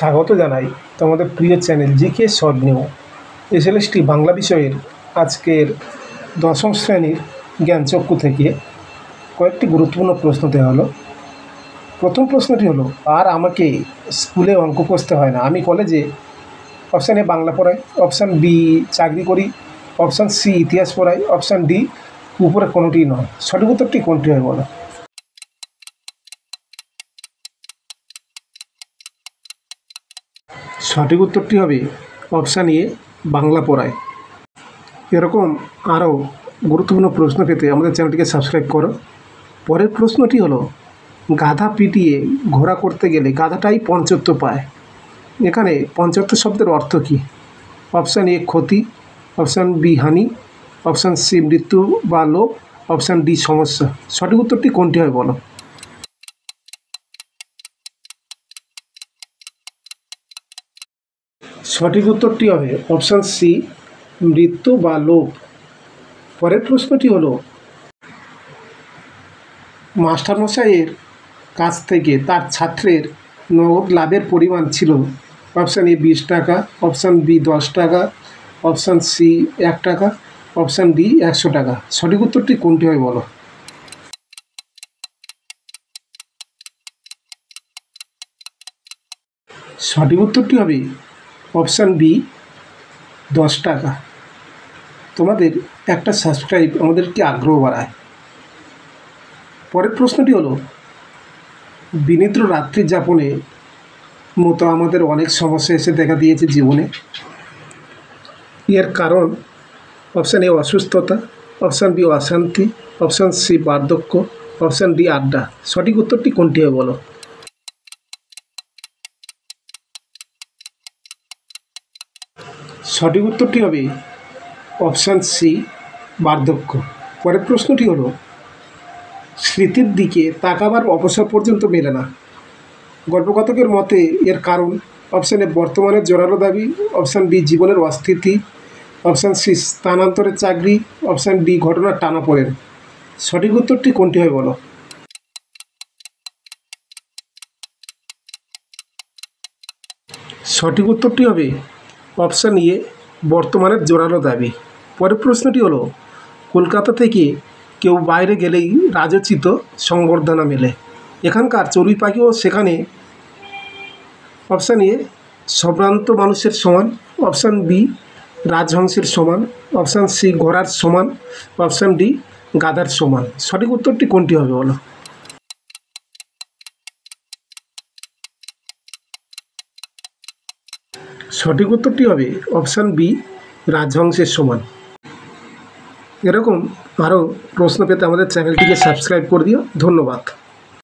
স্বাগত জানাই তোমাদের প্রিয় channel GK short new SLST Bangla বিষয়ের আজকের দশম শ্রেণীর জ্ঞানচক্ষু থেকে কয়েকটি গুরুত্বপূর্ণ প্রশ্ন দেওয়া হলো। প্রথম প্রশ্নটি হলো, আর আমাকে স্কুলে অঙ্ক কষতে হয় না, আমি কলেজে অপশান এ বাংলা পড়াই, অপশান বি চাকরি করি, অপশান সি ইতিহাস পড়াই, অপশান ডি উপরে কোনোটি নয়। সঠিক উত্তরটি কোনটি হয় বলো? সঠিক উত্তরটি হবে অপশান এ বাংলা পড়ায়। এরকম আরও গুরুত্বপূর্ণ প্রশ্ন পেতে আমাদের চ্যানেলটিকে সাবস্ক্রাইব করো। পরের প্রশ্নটি হলো, গাধা পিটিয়ে ঘোড়া করতে গেলে গাধাটাই পঞ্চত্ব পায়। এখানে পঞ্চত্ব শব্দের অর্থ কী? অপশান এ ক্ষতি, অপশান বি হানি, অপশান সি মৃত্যু বা লোভ, অপশান ডি সমস্যা। সঠিক উত্তরটি কোনটি হয় বলো? সঠিক উত্তরটি হবে অপশান সি মৃত্যু বা লোভ। পরের প্রশ্নটি হলো, মাস্টারমশাইয়ের কাছ থেকে তার ছাত্রের নগদ লাভের পরিমাণ ছিল অপশান এ 20 টাকা, অপশান বি 10 টাকা, অপশান সি 1 টাকা, অপশান ডি 100 টাকা। সঠিক উত্তরটি কোনটি হয় বলো? সঠিক উত্তরটি হবে অপশান বি 10 টাকা। তোমাদের একটা সাবস্ক্রাইব আমাদেরকে আগ্রহ বাড়ায়। পরের প্রশ্নটি হলো, বিনিদ্র রাত্রি যাপনে মতো আমাদের অনেক সমস্যা এসে দেখা দিয়েছে জীবনে। এর কারণ অপশান এ অসুস্থতা, অপশান বি অশান্তি, অপশান সি বার্ধক্য, অপশান ডি আড্ডা। সঠিক উত্তরটি কোনটি হয় বলো? সঠিক উত্তরটি হবে অপশান সি বার্ধক্য। পরের প্রশ্নটি হলো, স্মৃতির দিকে তাকাবার অবসর পর্যন্ত মেলে না। গল্পকথকের মতে এর কারণ অপশান এ বর্তমানের জোরালো দাবি, অপশান বি জীবনের অস্থিতি, অপশান সি স্থানান্তরের চাকরি, অপশান ডি ঘটনার টানাপোড়েন। সঠিক উত্তরটি কোনটি হয় বলো? সঠিক উত্তরটি হবে অপশান এ বর্তমানের জোরালো দাবি। পরের প্রশ্নটি হলো, কলকাতা থেকে কেউ বাইরে গেলেই রাজোচিত সংবর্ধনা মেলে। এখানকার চড়ুই পাখিও সেখানে অপশান এ সম্ভ্রান্ত মানুষের সমান, অপশান বি রাজহংসের সমান, অপশান সি ঘোড়ার সমান, অপশান ডি গাধার সমান। সঠিক উত্তরটি কোনটি হবে বলো? সঠিক উত্তরটি হবে অপশান বি রাজহংসের সমান। এরকম আরও প্রশ্ন পেতে আমাদের চ্যানেলটিকে সাবস্ক্রাইব করে দিও। ধন্যবাদ।